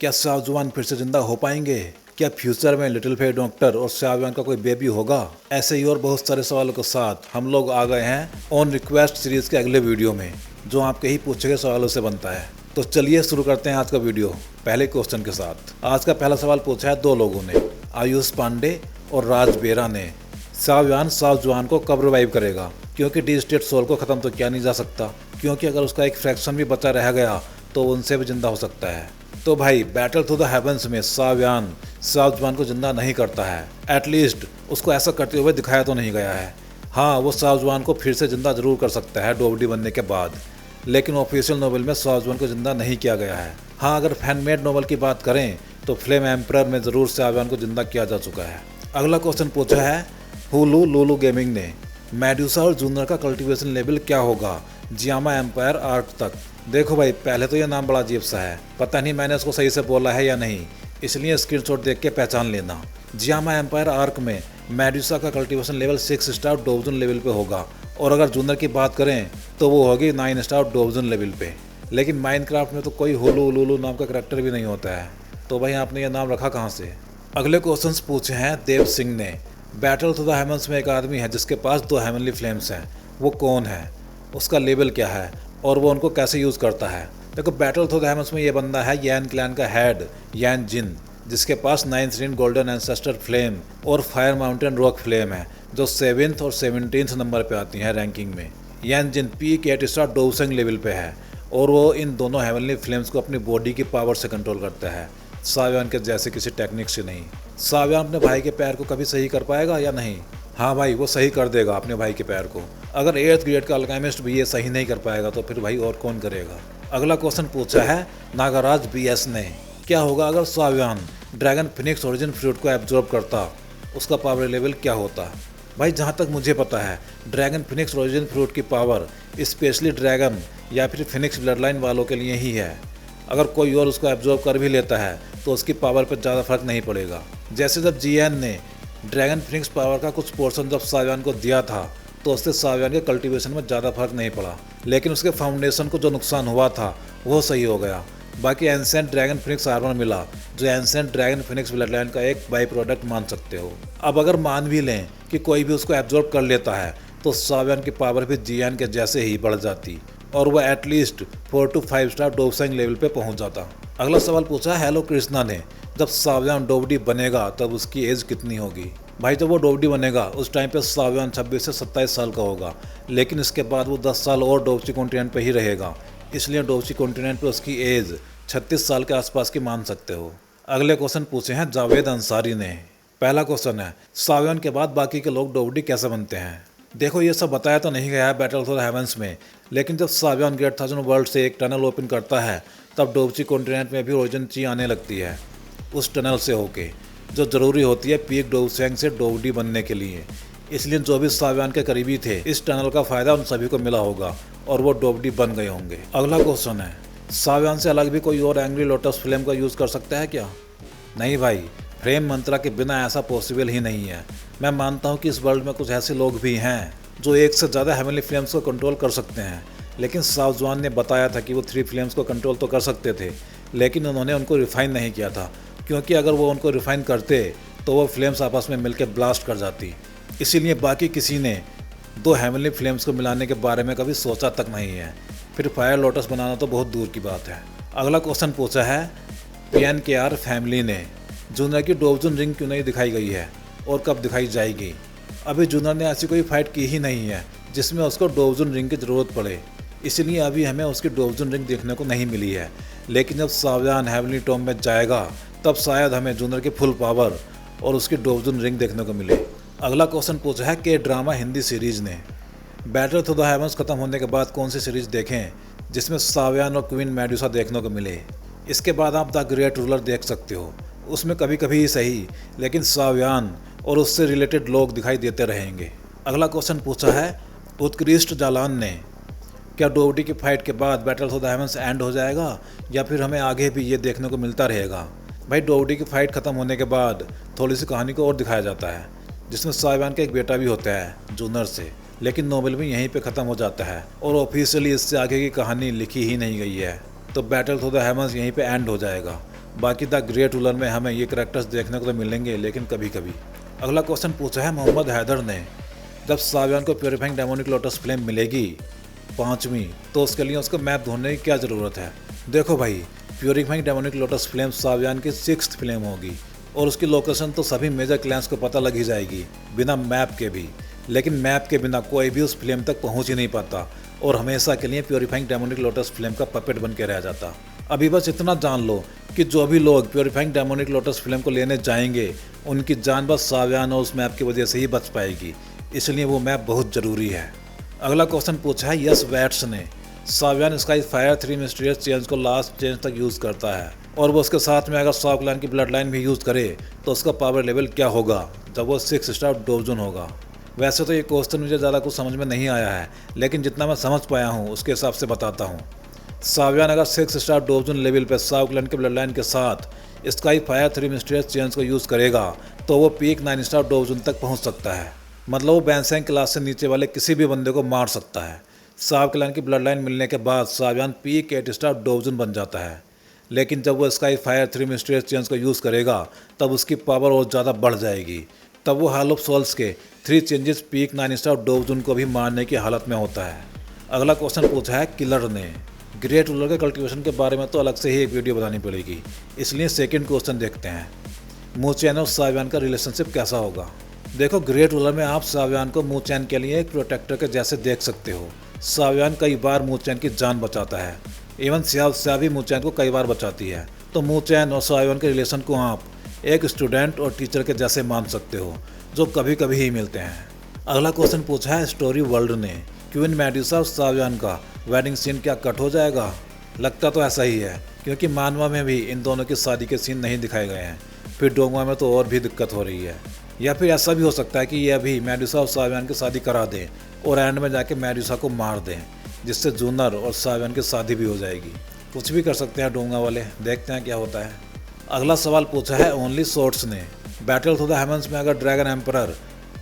क्या शाहजवान फिर से जिंदा हो पाएंगे? क्या फ्यूचर में लिटिल फेयर डॉक्टर और शाहजवान का कोई बेबी होगा? ऐसे ही और बहुत सारे सवालों के साथ हम लोग आ गए हैं ऑन रिक्वेस्ट सीरीज के अगले वीडियो में, जो आपके ही पूछे गए सवालों से बनता है। तो चलिए शुरू करते हैं आज का वीडियो पहले क्वेश्चन के साथ। आज का पहला सवाल पूछा है दो लोगों ने, आयुष पांडे और राज बेरा ने। शाहजवान को कब रिवाइव करेगा? क्योंकि डी स्टेट सोल को ख़त्म तो किया नहीं जा सकता, क्योंकि अगर उसका एक फ्रैक्शन भी बचा रह गया तो उनसे भी जिंदा हो सकता है। तो भाई बैटल थ्रू द हेवंस में शाहजवान को जिंदा नहीं करता है, एटलीस्ट उसको ऐसा करते हुए दिखाया तो नहीं गया है। हाँ, वो शाहजवान को फिर से जिंदा जरूर कर सकता है डोबडी बनने के बाद, लेकिन ऑफिशियल नोवेल में शाहजवान को जिंदा नहीं किया गया है। हाँ, अगर फैनमेड नोवेल की बात करें तो फ्लेम एम्परर में ज़रूर शाहजवान को जिंदा किया जा चुका है। अगला क्वेश्चन पूछा है हुलू लुलू गेमिंग ने, मेडुसा और जूनर का कल्टीवेशन लेवल क्या होगा जियामा एम्पायर आर्क तक? देखो भाई, पहले तो यह नाम बड़ा अजीब सा है, पता नहीं मैंने इसको सही से बोला है या नहीं, इसलिए स्क्रीनशॉट देख के पहचान लेना। जियामा एम्पायर आर्क में मेडुसा का कल्टीवेशन लेवल 6 स्टार डोवजन लेवल पे होगा, और अगर जूनर की बात करें तो वो होगी 9 स्टार डोवजन लेवल पे। लेकिन माइनक्राफ्ट में तो कोई हुलू लुलू नाम का करैक्टर भी नहीं होता है, तो भाई आपने यह नाम रखा कहाँ से? अगले क्वेश्चंस पूछे हैं देव सिंह ने। बैटल थ्रू द हेवंस में एक आदमी है जिसके पास 2 हेवनली फ्लेम्स हैं, वो कौन है, उसका लेवल क्या है और वो उनको कैसे यूज़ करता है? देखो, बैटल थ्रू द हेवंस में ये बंदा है यैन क्लैन का हेड यैन जिन, जिसके पास 9th रिन गोल्डन एंसेस्टर फ्लेम और फायर माउंटेन रॉक फ्लेम है, जो 7th और 17th नंबर पे आती है रैंकिंग में। यैन जिन पीक 8 स्टार डोवसेंग लेवल पे है, और वो इन दोनों हेवनली फ्लेम्स को अपनी बॉडी की पावर से कंट्रोल करता है, शाहजवान के जैसे किसी टेक्निक से नहीं। शाहजवान अपने भाई के पैर को कभी सही कर पाएगा या नहीं? हाँ भाई, वो सही कर देगा अपने भाई के पैर को। अगर 8th ग्रेड का अल्केमिस्ट भी ये सही नहीं कर पाएगा तो फिर भाई और कौन करेगा? अगला क्वेश्चन पूछा है नागराज BS ने, क्या होगा अगर Shahjawan dragon Phoenix origin fruit को एब्जॉर्ब करता, उसका पावर लेवल क्या होता? भाई जहाँ तक मुझे पता है, ड्रैगन फिनिक्स ओरिजिन फ्रूट की पावर स्पेशली ड्रैगन या फिर फिनिक्स ब्लड लाइन वालों के लिए ही है। अगर कोई और उसको एब्जॉर्ब कर भी लेता है तो उसकी पावर पर ज़्यादा फर्क नहीं पड़ेगा। जैसे जब GN ने ड्रैगन फिनिक्स पावर का कुछ पोर्शन जब शाहजवान को दिया था तो उससे शाहजवान के कल्टीवेशन में ज़्यादा फर्क नहीं पड़ा, लेकिन उसके फाउंडेशन को जो नुकसान हुआ था वो सही हो गया। बाकी एंसेंट ड्रैगन फिनिक्स आर्मर मिला, जो ancient dragon Phoenix blood line का एक बाई प्रोडक्ट मान सकते हो। अब अगर मान भी लें कि कोई भी उसको एब्जॉर्ब कर लेता है तो शाहजवान की पावर भी GN के जैसे ही बढ़ जाती, और वह एटलीस्ट 4 to 5 स्टार डोवसेंग लेवल पे पहुंच जाता। अगला सवाल पूछा हेलो कृष्णा ने, जब शाहजवान डोवडी बनेगा तब उसकी एज कितनी होगी? भाई जब वो डोवडी बनेगा उस टाइम पे शाहजवान 26 से 27 साल का होगा, लेकिन इसके बाद वो 10 साल और डोवची कॉन्टिनेंट पे ही रहेगा, इसलिए डोवची कॉन्टिनेंट पे उसकी एज 36 साल के आसपास की मान सकते हो। अगले क्वेश्चन पूछे हैं जावेद अंसारी ने। पहला क्वेश्चन है शाहजवान के बाद बाकी के लोग डोवडी कैसे बनते हैं? देखो, ये सब बताया तो नहीं गया है बैटल थ्रू द हेवंस में, लेकिन जब शाहजवान गेट 1000 वर्ल्ड से एक टनल ओपन करता है तब डोवची कॉन्टिनेंट में भी ओरिजिन ची आने लगती है उस टनल से होके, जो ज़रूरी होती है पीक डोवसेंग से डोवडी बनने के लिए। इसलिए जो भी शाहजवान के करीबी थे, इस टनल का फ़ायदा उन सभी को मिला होगा और वो डोवडी बन गए होंगे। अगला क्वेश्चन है शाहजवान से अलग भी कोई और एंग्री लोटस फ्लेम का यूज़ कर सकता है क्या? नहीं भाई, फ्लेम मंत्रा के बिना ऐसा पॉसिबल ही नहीं है। मैं मानता हूँ कि इस वर्ल्ड में कुछ ऐसे लोग भी हैं जो एक से ज़्यादा हेवनली फ्लेम्स को कंट्रोल कर सकते हैं, लेकिन शाहजवान ने बताया था कि वो 3 फ्लेम्स को कंट्रोल तो कर सकते थे, लेकिन उन्होंने उनको रिफाइन नहीं किया था, क्योंकि अगर वो उनको रिफाइन करते तो वो फ्लेम्स आपस में मिलकर ब्लास्ट कर जाती। इसीलिए बाकी किसी ने 2 हेवनली फ्लेम्स को मिलाने के बारे में कभी सोचा तक नहीं है, फिर फायर लोटस बनाना तो बहुत दूर की बात है। अगला क्वेश्चन पूछा है PNKR फैमिली ने, जूनर की डोवजन रिंग क्यों नहीं दिखाई गई है और कब दिखाई जाएगी? अभी जूनर ने ऐसी कोई फाइट की ही नहीं है जिसमें उसको डोवजन रिंग की ज़रूरत पड़े, इसलिए अभी हमें उसकी डोवजन रिंग देखने को नहीं मिली है। लेकिन जब शाहजवान हेवनली टॉम्ब में जाएगा तब शायद हमें जूनर की फुल पावर और उसकी डोवजन रिंग देखने को मिले। अगला क्वेश्चन पूछा है के ड्रामा हिंदी सीरीज़ ने, बैटल थ्रू द हेवंस खत्म होने के बाद कौन सी सीरीज़ देखें जिसमें शाहजवान और क्वीन मेडुसा देखने को मिले? इसके बाद आप द ग्रेट रूलर देख सकते हो, उसमें कभी कभी ही सही लेकिन शाहजवान और उससे रिलेटेड लोग दिखाई देते रहेंगे। अगला क्वेश्चन पूछा है उत्कृष्ट जालान ने, क्या डोवडी की फाइट के बाद battle through the heavens end हो जाएगा या फिर हमें आगे भी ये देखने को मिलता रहेगा? भाई डोवडी की फाइट ख़त्म होने के बाद थोड़ी सी कहानी को और दिखाया जाता है, जिसमें शाहजवान का एक बेटा भी होता है जूनर से, लेकिन नोवेल भी यहीं पे ख़त्म हो जाता है और ऑफिशियली इससे आगे की कहानी लिखी ही नहीं गई है, तो बैटल थ्रू द हेवंस यहीं पे एंड हो जाएगा। बाकी द ग्रेट रूलर में हमें ये करैक्टर्स देखने को तो मिलेंगे, लेकिन कभी कभी। अगला क्वेश्चन पूछा है मोहम्मद हैदर ने, जब सावियान को प्योरीफाइंग डेमोनिक लोटस फ्लेम मिलेगी 5वीं, तो उसके लिए उसको मैप ढूंढने की क्या ज़रूरत है। देखो भाई, प्योरीफाइंग डेमोनिक लोटस फ्लेम सावियान की 6th फ्लेम होगी और उसकी लोकेशन तो सभी मेजर क्लैंस को पता लग ही जाएगी बिना मैप के भी। लेकिन मैप के बिना कोई भी उस फ्लेम तक पहुंच ही नहीं पाता और हमेशा के लिए प्योरीफाइंग डेमोनिक लोटस फ्लेम का पपेट बन के रह जाता। अभी बस इतना जान लो कि जो भी लोग प्योरीफाइंग डेमोनिक लोटस फ्लेम को लेने जाएंगे, उनकी जान बस सावियान और उस मैप की वजह से ही बच पाएगी, इसलिए वो मैप बहुत ज़रूरी है। अगला क्वेश्चन पूछा है यस वैट्स ने, सावियान स्काई फायर 3 मिस्टीरियस चेंज को लास्ट चेंज तक यूज़ करता है और वो उसके साथ में अगर शॉक लाइन की ब्लड लाइन भी यूज़ करे तो उसका पावर लेवल क्या होगा जब वो 6 स्टार डोजन होगा। वैसे तो ये क्वेश्चन मुझे ज़्यादा कुछ समझ में नहीं आया है, लेकिन जितना मैं समझ पाया हूँ उसके हिसाब से बताता हूँ। सावियान अगर 6 स्टार डोजन लेवल पर शॉक लाइन के ब्लड लाइन के साथ स्काई फायर 3 मिस्टीरियस चेंज को यूज़ करेगा तो वो पीक 9 स्टार डोजन तक पहुँच सकता है। मतलब वो बैंसेंग क्लास से नीचे वाले किसी भी बंदे को मार सकता है। शॉक लाइन की ब्लड लाइन मिलने के बाद सावियान पीक 8 स्टार डोजन बन जाता है, लेकिन जब वो स्काई फायर 3 मिस्टीरियस चेंज को यूज़ करेगा तब उसकी पावर और ज़्यादा बढ़ जाएगी। तब वो हॉल ऑफ सोल्स के 3 चेंजेस पीक 9 स्टार डोजन को भी मारने की हालत में होता है। अगला क्वेश्चन पूछा है किलर ने, ग्रेट रूलर के कल्टिवेशन के बारे में तो अलग से ही एक वीडियो बनानी पड़ेगी, इसलिए सेकंड क्वेश्चन देखते हैं। मूचैन और सावियान का रिलेशनशिप कैसा होगा। देखो, ग्रेट रूलर में आप सावियान को मूचैन के लिए एक प्रोटेक्टर के जैसे देख सकते हो। सावियान कई बार मूचैन की जान बचाता है, इवन स्याव भी मूचैन को कई बार बचाती है। तो मूचैन और सावियान के रिलेशन को आप एक स्टूडेंट और टीचर के जैसे मान सकते हो, जो कभी कभी ही मिलते हैं। अगला क्वेश्चन पूछा है स्टोरी वर्ल्ड ने, क्वीन मेडुसा और सावियान का वेडिंग सीन क्या कट हो जाएगा। लगता तो ऐसा ही है, क्योंकि मानवा में भी इन दोनों की शादी के सीन नहीं दिखाए गए हैं, फिर डोंगवा में तो और भी दिक्कत हो रही है। या फिर ऐसा भी हो सकता है कि ये अभी मेडुसा और सावियान की शादी करा दें और एंड में जाके मेडुसा को मार दें, जिससे जूनर और सावियान की शादी भी हो जाएगी। कुछ भी कर सकते हैं डोंगा वाले, देखते हैं क्या होता है। अगला सवाल पूछा है ओनली शॉर्ट्स ने, बैटल थ्रू द हेवंस में अगर ड्रैगन एम्परर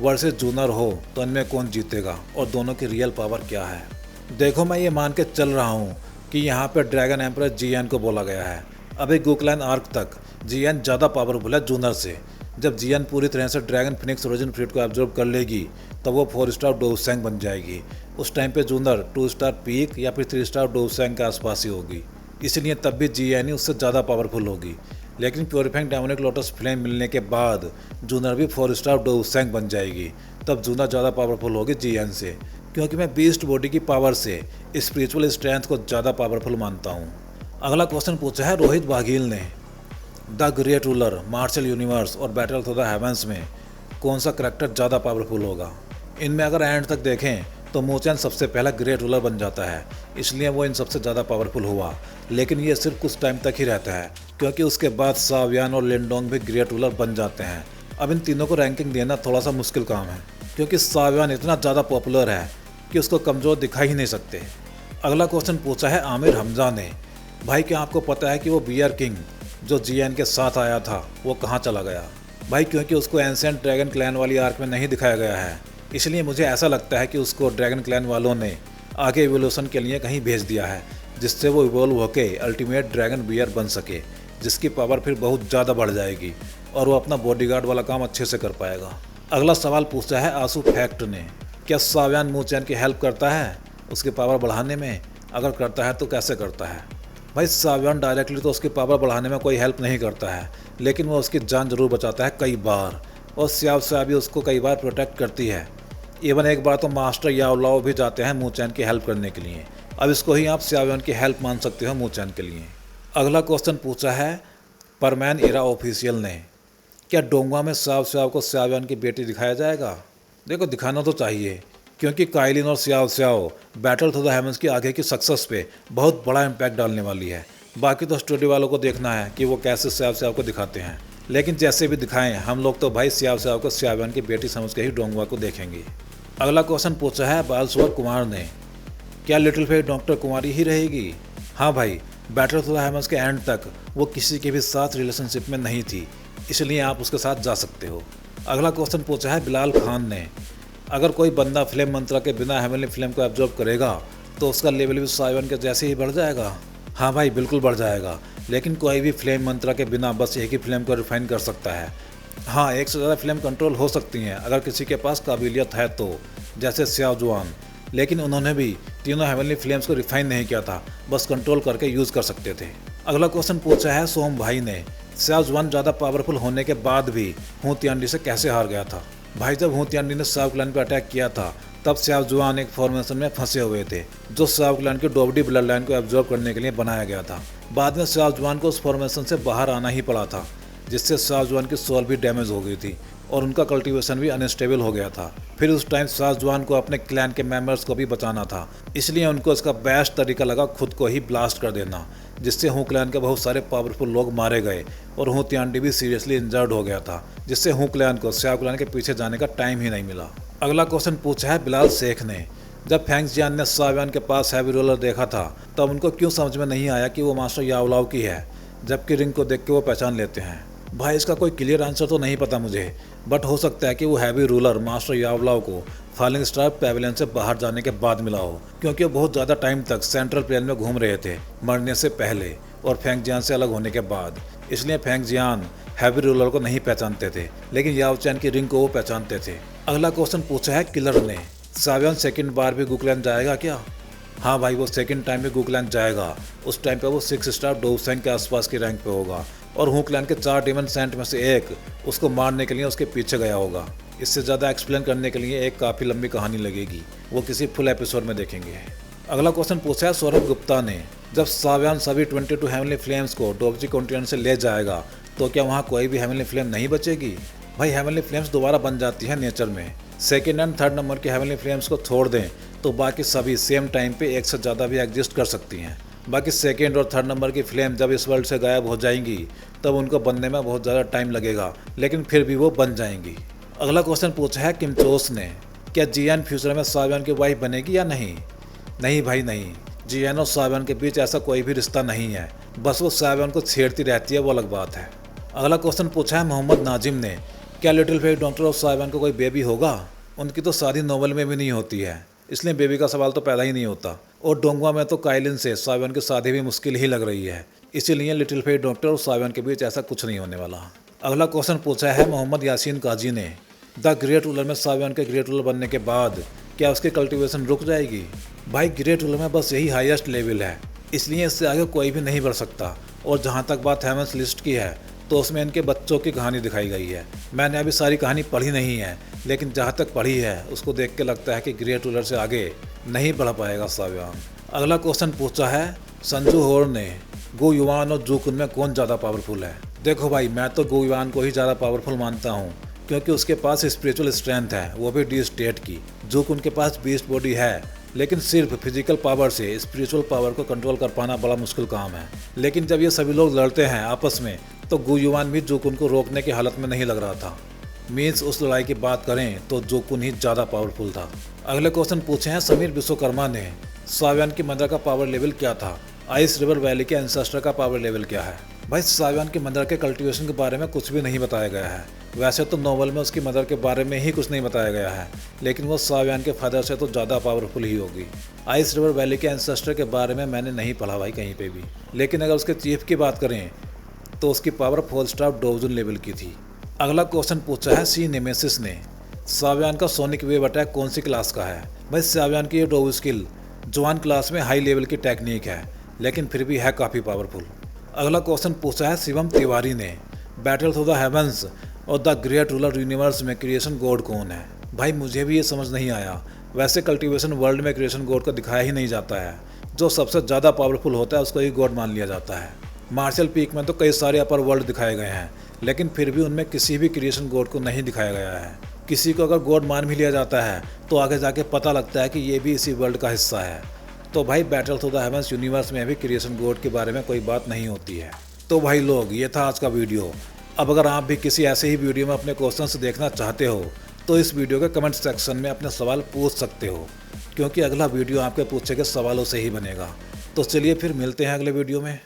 वर्सेस जूनर हो तो इनमें कौन जीतेगा और दोनों की रियल पावर क्या है। देखो, मैं ये मान के चल रहा हूँ कि यहाँ पर ड्रैगन एम्परर जीएन को बोला गया है। अभी गुकलाइन आर्क तक जीएन ज़्यादा पावरफुल है जूनर से। जब जीएन पूरी तरह से ड्रैगन फिनिक्स ओरिजिन फ्लीट को एब्जॉर्ब कर लेगी तब वो 4 स्टार डोवसेंग बन जाएगी। उस टाइम पे जूनर 2 स्टार पीक या फिर 3 स्टार डोवसेंग के आसपास ही होगी, इसलिए तब भी जीएन ही उससे ज़्यादा पावरफुल होगी। लेकिन प्योरीफाइंग डेमोनिक लोटस फ्लेम मिलने के बाद जूनर भी 4 स्टार डोवसेंग बन जाएगी। तब जूनर ज़्यादा पावरफुल होगी जीएन से, क्योंकि मैं बीस्ट बॉडी की पावर से स्पिरिचुअल स्ट्रेंथ को ज़्यादा पावरफुल मानता हूँ। अगला क्वेश्चन पूछा है रोहित बाघेल ने, the great ruler, martial universe और बैटल थ्रू द हेवंस में कौन सा करैक्टर ज़्यादा पावरफुल होगा। इनमें अगर एंड तक देखें तो मूचैन सबसे पहला ग्रेट रूलर बन जाता है, इसलिए वो इन सबसे ज़्यादा पावरफुल हुआ। लेकिन ये सिर्फ कुछ टाइम तक ही रहता है, क्योंकि उसके बाद सावियान और लिंडोंग भी ग्रेट रूलर बन जाते हैं। अब इन तीनों को रैंकिंग देना थोड़ा सा मुश्किल काम है, क्योंकि सावियान इतना ज़्यादा पॉपुलर है कि उसको कमज़ोर दिखा ही नहीं सकते। अगला क्वेश्चन पूछा है आमिर हमजा ने, भाई क्या आपको पता है कि वो बियर किंग जो जीएन के साथ आया था वो कहाँ चला गया। भाई क्योंकि उसको एंशिएंट ड्रैगन क्लैन वाली आर्क में नहीं दिखाया गया है, इसलिए मुझे ऐसा लगता है कि उसको ड्रैगन क्लैन वालों ने आगे इवोल्यूशन के लिए कहीं भेज दिया है, जिससे वो इवोल्व होके अल्टीमेट ड्रैगन बियर बन सके, जिसकी पावर फिर बहुत ज़्यादा बढ़ जाएगी और वो अपना बॉडीगार्ड वाला काम अच्छे से कर पाएगा। अगला सवाल पूछा है आंसू फैक्ट ने, क्या सावियान मूचैन की हेल्प करता है उसकी पावर बढ़ाने में। अगर करता है तो कैसे करता है। भाई सावियान डायरेक्टली तो उसकी पावर बढ़ाने में कोई हेल्प नहीं करता है, लेकिन वो उसकी जान जरूर बचाता है कई बार, और स्याव भी उसको कई बार प्रोटेक्ट करती है। इवन एक बार तो मास्टर याओलाओ भी जाते हैं मूचैन की हेल्प करने के लिए। अब इसको ही आप सावियान की हेल्प मान सकते हो मूचैन के लिए। अगला क्वेश्चन पूछा है परमैन एरा ऑफिशियल ने, क्या डोंगवा में स्याव को सावियान की बेटी दिखाया जाएगा। देखो, दिखाना तो चाहिए, क्योंकि काइलिन और स्याव बैटल थ्रू द हेवंस की आगे की सक्सेस पे बहुत बड़ा इम्पैक्ट डालने वाली है। बाकी तो स्टूडियो वालों को देखना है कि वो कैसे स्याव को दिखाते हैं, लेकिन जैसे भी दिखाएं हम लोग तो भाई स्याव को सावियान की बेटी समझ के ही डोंगवा को देखेंगे। अगला क्वेश्चन पूछा है बालसुवर कुमार ने, क्या लिटिल फेयर डॉक्टर कुमारी ही रहेगी। हाँ भाई, बैटल थ्रू द हेवंस के एंड तक वो किसी के भी साथ रिलेशनशिप में नहीं थी, इसलिए आप उसके साथ जा सकते हो। अगला क्वेश्चन पूछा है बिलाल खान ने, अगर कोई बंदा फ्लेम मंत्रा के बिना हेवनली फ्लेम को एब्जॉर्ब करेगा तो उसका लेवल भी सावियान के जैसे ही बढ़ जाएगा। हाँ भाई, बिल्कुल बढ़ जाएगा, लेकिन कोई भी फ्लेम मंत्रा के बिना बस एक ही फ्लेम को रिफाइन कर सकता है। हाँ, एक से ज़्यादा फ्लेम कंट्रोल हो सकती हैं अगर किसी के पास काबिलियत है तो, जैसे स्याओ जुआन। लेकिन उन्होंने भी तीनों हेवनली फ्लेम्स को रिफाइन नहीं किया था, बस कंट्रोल करके यूज़ कर सकते थे। अगला क्वेश्चन पूछा है सोम भाई ने, स्याओ जुआन ज़्यादा पावरफुल होने के बाद भी हू तियानडी से कैसे हार गया था। भाई, जब हू तियानडी ने शाओ क्लैन पर अटैक किया था तब स्याओ जुआन एक फॉर्मेशन में फंसे हुए थे जो शाओ क्लैन की डोवडी ब्लड लाइन को एब्जॉर्ब करने के लिए बनाया गया था। बाद में शाओ जुआन को उस फॉर्मेशन से बाहर आना ही पड़ा था, जिससे शाओ जुआन की सोल भी डैमेज हो गई थी और उनका कल्टीवेशन भी अनस्टेबल हो गया था। फिर उस टाइम शाओ जुआन को अपने क्लैन के मेंबर्स को भी बचाना था, इसलिए उनको इसका बेस्ट तरीका लगा खुद को ही ब्लास्ट कर देना, जिससे हू क्लैन के बहुत सारे पावरफुल लोग मारे गए और हू तियानडी भी सीरियसली इंजर्ड हो गया था, जिससे हू क्लैन को शाओ क्लैन के पीछे जाने का टाइम ही नहीं मिला। अगला क्वेश्चन पूछा है बिलाल शेख ने, जब फेंग जियान ने शाओ के पास हैवी रोलर देखा था तब उनको क्यों समझ में नहीं आया कि वो मास्टर याओलाओ की है, जबकि रिंग को देख के वो पहचान लेते हैं। भाई, इसका कोई क्लियर आंसर तो नहीं पता मुझे, बट हो सकता है कि वो हैवी रूलर मास्टर याओलाओ को फॉलिंग स्टार पैवेलियन से बाहर जाने के बाद मिला हो, क्योंकि वो बहुत ज़्यादा टाइम तक सेंट्रल प्लेन में घूम रहे थे मरने से पहले और फेंग जियान से अलग होने के बाद। इसलिए फेंग जियान हैवी रूलर को नहीं पहचानते थे, लेकिन याओ चैन की रिंग को वो पहचानते थे। अगला क्वेश्चन पूछा है किलर ने, शाओ सेकंड बार भी गुकलैंड जाएगा क्या। हाँ भाई, वो सेकंड टाइम भी गुकलैंड जाएगा। उस टाइम पे वो 6 स्टार डोवसेंग के आसपास की रैंक पे होगा और हू क्लैन के 4 डेमन सेंट में से एक उसको मारने के लिए उसके पीछे गया होगा। इससे ज़्यादा एक्सप्लेन करने के लिए एक काफ़ी लंबी कहानी लगेगी, वो किसी फुल एपिसोड में देखेंगे। अगला क्वेश्चन पूछा है सौरभ गुप्ता ने, जब शाओ सभी 22 हेवनली फ्लेम्स को डोबजी कॉन्टिनेंट से ले जाएगा तो क्या वहाँ कोई भी हेवनली फ्लेम नहीं बचेगी। भाई, हेवनली फ्लेम्स दोबारा बन जाती है नेचर में। सेकेंड एंड थर्ड नंबर के हेवनली फ्लेम्स को छोड़ दें तो बाकी सभी सेम टाइम पे एक से ज़्यादा भी एग्जिस्ट कर सकती हैं। बाकी सेकेंड और थर्ड नंबर की फ्लेम जब इस वर्ल्ड से गायब हो जाएंगी तब उनको बनने में बहुत ज़्यादा टाइम लगेगा, लेकिन फिर भी वो बन जाएंगी। अगला क्वेश्चन पूछा है किमचोस ने, क्या जियान फ्यूचर में शाओ की वाइफ बनेगी या नहीं। नहीं भाई नहीं, जियान और शाओ के बीच ऐसा कोई भी रिश्ता नहीं है, बस वो शाओ को छेड़ती रहती है, वो अलग बात है। अगला क्वेश्चन पूछा है मोहम्मद नाजिम ने, क्या लिटिल फेट डॉक्टर और शाओ को कोई बेबी होगा। उनकी तो शादी नोवेल में भी नहीं होती है, इसलिए बेबी का सवाल तो पैदा ही नहीं होता। और डोंगवा में तो काइलिन से शाओ की शादी भी मुश्किल ही लग रही है, इसीलिए लिटिल फेट डॉक्टर और शाओ के बीच ऐसा कुछ नहीं होने वाला। अगला क्वेश्चन पूछा है मोहम्मद यासीन काजी ने, द ग्रेट रूलर में शाओ के ग्रेट रूलर बनने के बाद क्या उसकी कल्टीवेशन रुक जाएगी। भाई, ग्रेट रूलर में बस यही हाईएस्ट लेवल है, इसलिए इससे आगे कोई भी नहीं बढ़ सकता। और जहाँ तक बात हेवंस लिस्ट की है तो उसमें इनके बच्चों की कहानी दिखाई गई है। मैंने अभी सारी कहानी पढ़ी नहीं है, लेकिन जहाँ तक पढ़ी है उसको देख के लगता है कि ग्रेट रूलर से आगे नहीं बढ़ पाएगा शाओ। अगला क्वेश्चन पूछा है संजू होर ने, गो युवान और जूकुन में कौन ज़्यादा पावरफुल है। देखो भाई, मैं तो गो युवान को ही ज़्यादा पावरफुल मानता हूँ, क्योंकि उसके पास स्पिरिचुअल स्ट्रेंथ है, वो भी डी स्टेट की। जूकुन के पास बीस्ट बॉडी है, लेकिन सिर्फ फिजिकल पावर से स्पिरिचुअल पावर को कंट्रोल कर पाना बड़ा मुश्किल काम है। लेकिन जब ये सभी लोग लड़ते हैं आपस में तो गो युवान भी जूकुन को रोकने की हालत में नहीं लग रहा था। मीन्स उस लड़ाई की बात करें तो जूकुन ही ज़्यादा पावरफुल था। अगले क्वेश्चन पूछे हैं समीर विश्वकर्मा ने, शाओ की मदर का पावर लेवल क्या था। आइस रिवर वैली के एंसेस्टर का पावर लेवल क्या है। भाई, शाओ की मदर के कल्टीवेशन के बारे में कुछ भी नहीं बताया गया है। वैसे तो नॉवल में उसकी मदर के बारे में ही कुछ नहीं बताया गया है, लेकिन वो शाओ के फादर से तो ज़्यादा पावरफुल ही होगी। आइस रिवर वैली के एंसेस्टर के बारे में मैंने नहीं पढ़ा भाई कहीं पे भी, लेकिन अगर उसके चीफ की बात करें तो उसकी पावर 4 स्टार डोवजुन लेवल की थी। अगला क्वेश्चन पूछा है सी नेमेसिस ने, शाओ का सोनिक वेव अटैक कौन सी क्लास का है। भाई, शाओ की ये डोव स्किल जवान क्लास में हाई लेवल की टेक्निक है, लेकिन फिर भी है काफ़ी पावरफुल। अगला क्वेश्चन पूछा है शिवम तिवारी ने, बैटल थ्रू द हेवंस और द ग्रेट रूलर यूनिवर्स में क्रिएशन गॉड कौन है। भाई, मुझे भी ये समझ नहीं आया। वैसे कल्टीवेशन वर्ल्ड में क्रिएशन गॉड को दिखाया ही नहीं जाता है, जो सबसे ज़्यादा पावरफुल होता है उसको ही गॉड मान लिया जाता है। मार्शल पीक में तो कई सारे अपर वर्ल्ड दिखाए गए हैं, लेकिन फिर भी उनमें किसी भी क्रिएशन गॉड को नहीं दिखाया गया है। किसी को अगर गॉड मान भी लिया जाता है तो आगे जाके पता लगता है कि ये भी इसी वर्ल्ड का हिस्सा है। तो भाई, battle through the heavens universe में भी क्रिएशन गॉड के बारे में कोई बात नहीं होती है। तो भाई लोग, ये था आज का वीडियो। अब अगर आप भी किसी ऐसे ही वीडियो में अपने क्वेश्चंस देखना चाहते हो तो इस वीडियो के कमेंट सेक्शन में अपने सवाल पूछ सकते हो, क्योंकि अगला वीडियो आपके पूछे गए सवालों से ही बनेगा। तो चलिए फिर मिलते हैं अगले वीडियो में।